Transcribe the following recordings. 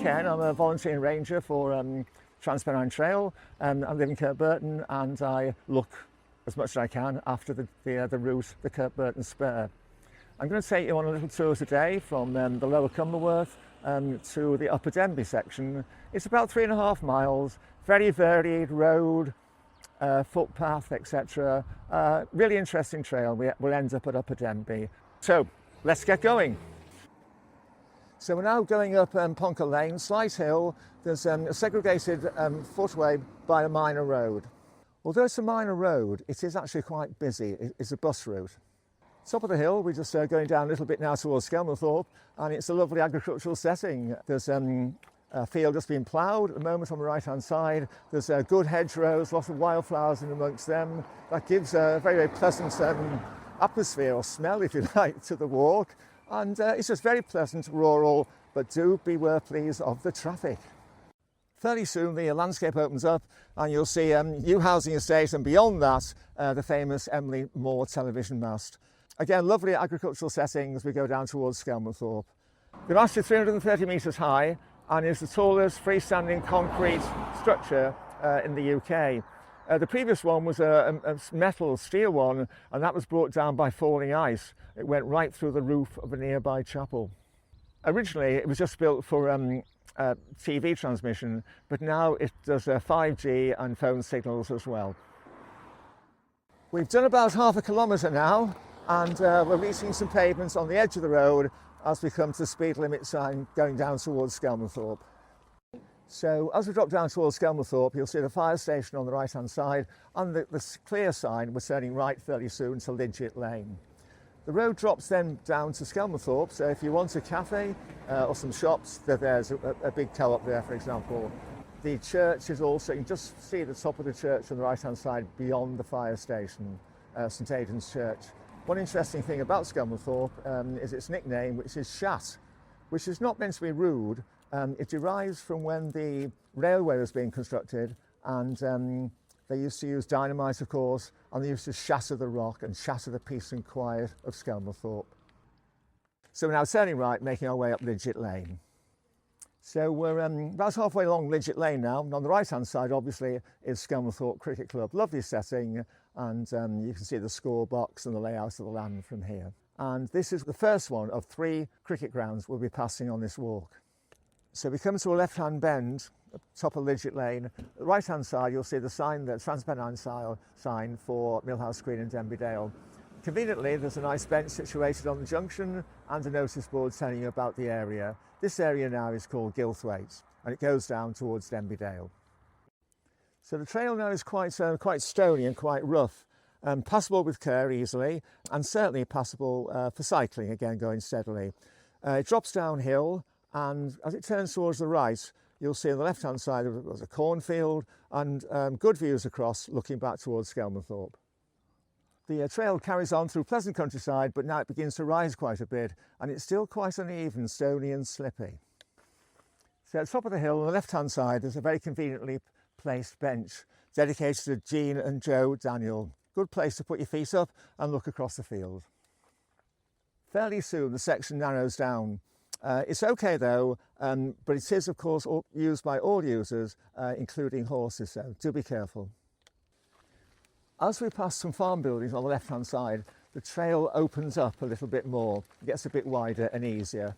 Ken. I'm a volunteering ranger for Trans Pennine Trail. I live in Kirkburton, and I look as much as I can after the route, the Kirkburton Spur. I'm going to take you on a little tour today from the lower Cumberworth to the upper Denby section. It's about 3.5 miles, very varied road, footpath, etc. Really interesting trail. We'll end up at upper Denby. So let's get going. So we're now going up Ponker Lane, slight hill. There's a segregated footway by a minor road. Although it's a minor road, it is actually quite busy. It's a bus route. Top of the hill, we're just going down a little bit now towards Skelmanthorpe, and it's a lovely agricultural setting. There's a field just being ploughed at the moment on the right-hand side. There's good hedgerows, lots of wildflowers in amongst them. That gives a very, very pleasant atmosphere or smell, if you like, to the walk. And it's just very pleasant, rural, but do beware, please, of the traffic. Fairly soon the landscape opens up and you'll see new housing estate, and beyond that the famous Emley Moor television mast. Again, lovely agricultural setting as we go down towards Skelmanthorpe. The mast is 330 metres high and is the tallest freestanding concrete structure in the UK. The previous one was a metal steel one, and that was brought down by falling ice. It went right through the roof of a nearby chapel. Originally it was just built for TV transmission, but now it does 5G and phone signals as well. We've done about half a kilometre now, and we're reaching some pavements on the edge of the road as we come to the speed limit sign going down towards Skelmanthorpe. So as we drop down towards Skelmanthorpe, you'll see the fire station on the right hand side, and the clear sign. We're turning right fairly soon to Lidgett Lane. The road drops then down to Skelmanthorpe, so if you want a cafe or some shops, there's a big co-op there, for example. The church is also, you can just see the top of the church on the right hand side beyond the fire station, St Aidan's Church. One interesting thing about Skelmanthorpe is its nickname, which is Shat, which is not meant to be rude. It derives from when the railway was being constructed, and they used to use dynamite, of course, and they used to shatter the rock and shatter the peace and quiet of Skelmanthorpe. So we're now turning right, making our way up Lidgett Lane. So we're about halfway along Lidgett Lane now, and on the right-hand side, obviously, is Skelmanthorpe Cricket Club. Lovely setting, and you can see the score box and the layout of the land from here. And this is the first one of 3 cricket grounds we'll be passing on this walk. So we come to a left-hand bend, top of Lidgett Lane. At the right-hand side, you'll see the sign, the Trans Pennine sign for Millhouse Green and Denby Dale. Conveniently, there's a nice bench situated on the junction and a notice board telling you about the area. This area now is called Gilthwaite, and it goes down towards Denby Dale. So the trail now is quite stony and quite rough, passable with care easily, and certainly passable for cycling, again going steadily. It drops downhill, and as it turns towards the right, you'll see on the left-hand side there's a cornfield and good views across, looking back towards Skelmanthorpe. The trail carries on through pleasant countryside, but now it begins to rise quite a bit, and it's still quite uneven, stony and slippy. So at the top of the hill on the left-hand side, there's a very conveniently placed bench dedicated to Jean and Joe Daniel. Good place to put your feet up and look across the field. Fairly soon the section narrows down. It's okay though, but it is of course used by all users, including horses, so do be careful. As we pass some farm buildings on the left hand side, the trail opens up a little bit more, it gets a bit wider and easier.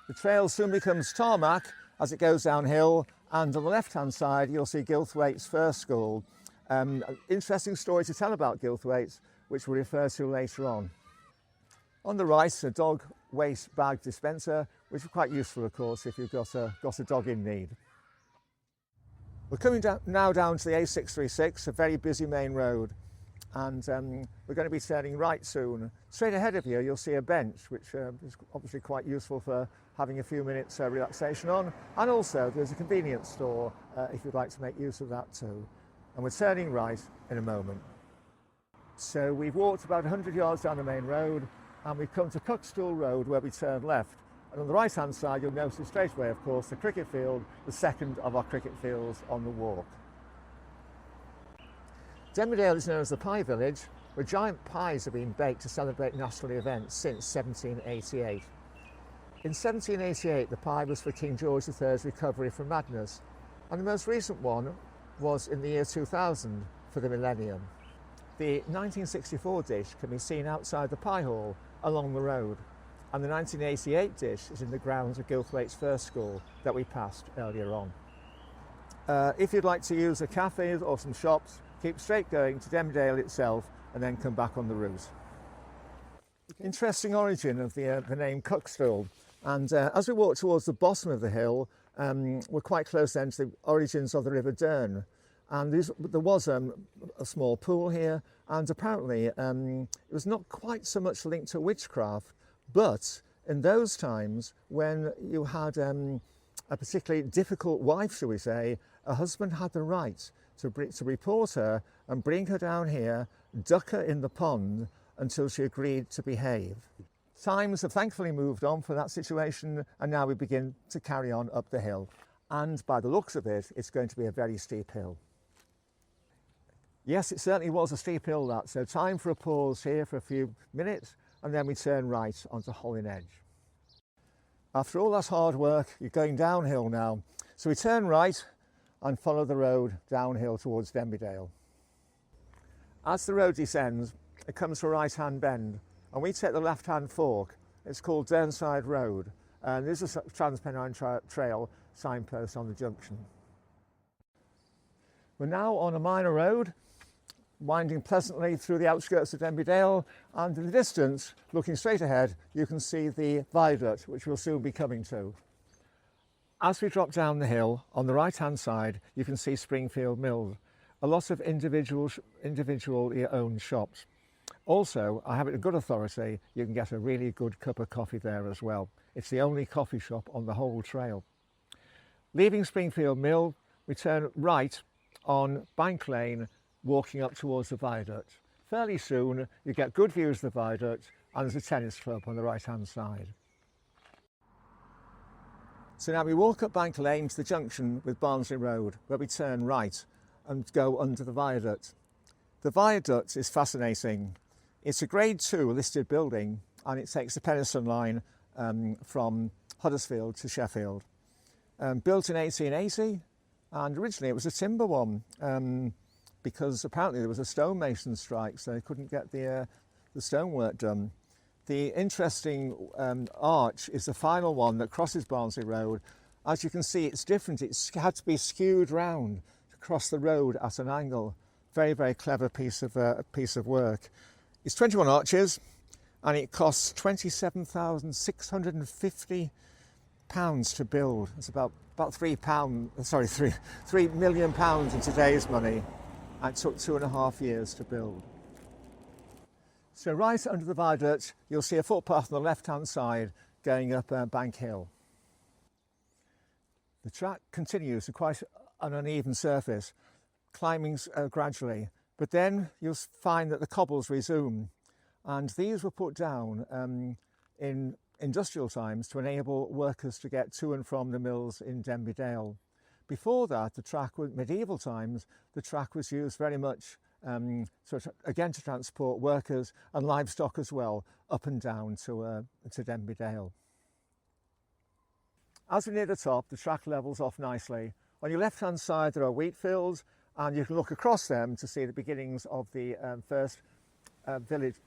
The trail soon becomes tarmac as it goes downhill, and on the left hand side you'll see Gilthwaite's first school. An interesting story to tell about Gilthwaite, which we'll refer to later on. On the right, a dog waste bag dispenser, which is quite useful, of course, if you've got a dog in need. We're coming now down to the A636, a very busy main road, and we're going to be turning right soon. Straight ahead of you, you'll see a bench, which is obviously quite useful for having a few minutes relaxation on, and also there's a convenience store if you'd like to make use of that too. And we're turning right in a moment. So we've walked about 100 yards down the main road, and we've come to Cuckstool Road where we turn left. And on the right hand side you'll notice straight away, of course, the cricket field, the second of our cricket fields on the walk. Denby Dale is known as the Pie Village, where giant pies have been baked to celebrate national events since 1788. In 1788, the pie was for King George III's recovery from madness, and the most recent one was in the year 2000 for the millennium. The 1964 dish can be seen outside the pie hall along the road, and the 1988 dish is in the grounds of Gilthwaite's first school that we passed earlier on. If you'd like to use a cafe or some shops, keep straight going to Denby Dale itself and then come back on the route. Interesting origin of the name Cuxville, and as we walk towards the bottom of the hill, we're quite close then to the origins of the River Dearne. And there was a small pool here, and apparently it was not quite so much linked to witchcraft, but in those times when you had a particularly difficult wife, shall we say, a husband had the right to report her and bring her down here, duck her in the pond until she agreed to behave. Times have thankfully moved on from that situation, and now we begin to carry on up the hill. And by the looks of it, it's going to be a very steep hill. Yes, it certainly was a steep hill, that, so time for a pause here for a few minutes, and then we turn right onto Hollin Edge. After all that hard work, you're going downhill now, so we turn right and follow the road downhill towards Denby Dale. As the road descends, it comes to a right-hand bend, and we take the left-hand fork. It's called Dernside Road, and there's a Trans Pennine Trail signpost on the junction. We're now on a minor road, winding pleasantly through the outskirts of Denby Dale, and in the distance, looking straight ahead, you can see the viaduct, which we'll soon be coming to. As we drop down the hill, on the right-hand side, you can see Springfield Mill, a lot of individually owned shops. Also, I have it in good authority, you can get a really good cup of coffee there as well. It's the only coffee shop on the whole trail. Leaving Springfield Mill, we turn right on Bank Lane, walking up towards the viaduct. Fairly soon you get good views of the viaduct, and there's a tennis club on the right hand side. So now we walk up Bank Lane to the junction with Barnsley Road, where we turn right and go under the viaduct. The viaduct is fascinating. It's a Grade 2 listed building, and it takes the Penistone line from Huddersfield to Sheffield. Built in 1880, and originally it was a timber one, because apparently there was a stonemason strike, so they couldn't get the stonework done. The interesting arch is the final one that crosses Barnsley Road. As you can see, it's different. It's had to be skewed round to cross the road at an angle. Very, very clever piece of work. It's 21 arches, and it costs £27,650 to build. It's about £3 million in today's money. It took 2.5 years to build. So right under the viaduct, you'll see a footpath on the left-hand side going up Bank Hill. The track continues to quite an uneven surface, climbing gradually, but then you'll find that the cobbles resume, and these were put down in industrial times to enable workers to get to and from the mills in Denby Dale. Before that, the track was medieval times. The track was used very much again to transport workers and livestock as well, up and down to Denby Dale. As we near the top, the track levels off nicely. On your left-hand side, there are wheat fields, and you can look across them to see the beginnings of the first village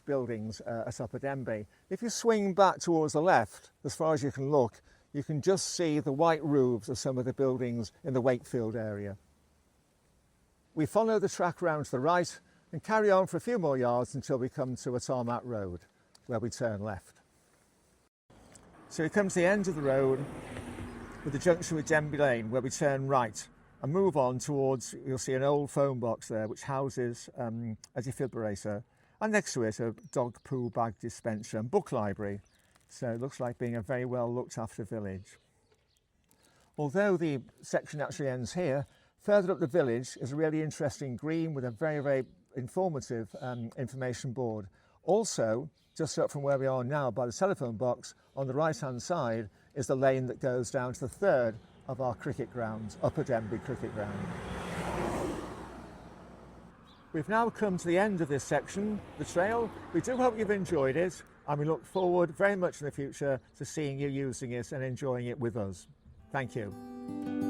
buildings at Upper Denby. If you swing back towards the left, as far as you can look, you can just see the white roofs of some of the buildings in the Wakefield area. We follow the track round to the right and carry on for a few more yards until we come to a tarmac road, where we turn left. So we come to the end of the road with the junction with Denby Lane, where we turn right and move on towards, you'll see an old phone box there which houses a defibrillator, and next to it a dog poo bag dispenser and book library. So it looks like being a very well looked after village. Although the section actually ends here, further up the village is a really interesting green with a very, very informative information board. Also, just up from where we are now by the telephone box, on the right hand side is the lane that goes down to the third of our cricket grounds, Upper Denby Cricket Ground. We've now come to the end of this section, the trail. We do hope you've enjoyed it, and we look forward very much in the future to seeing you using it and enjoying it with us. Thank you.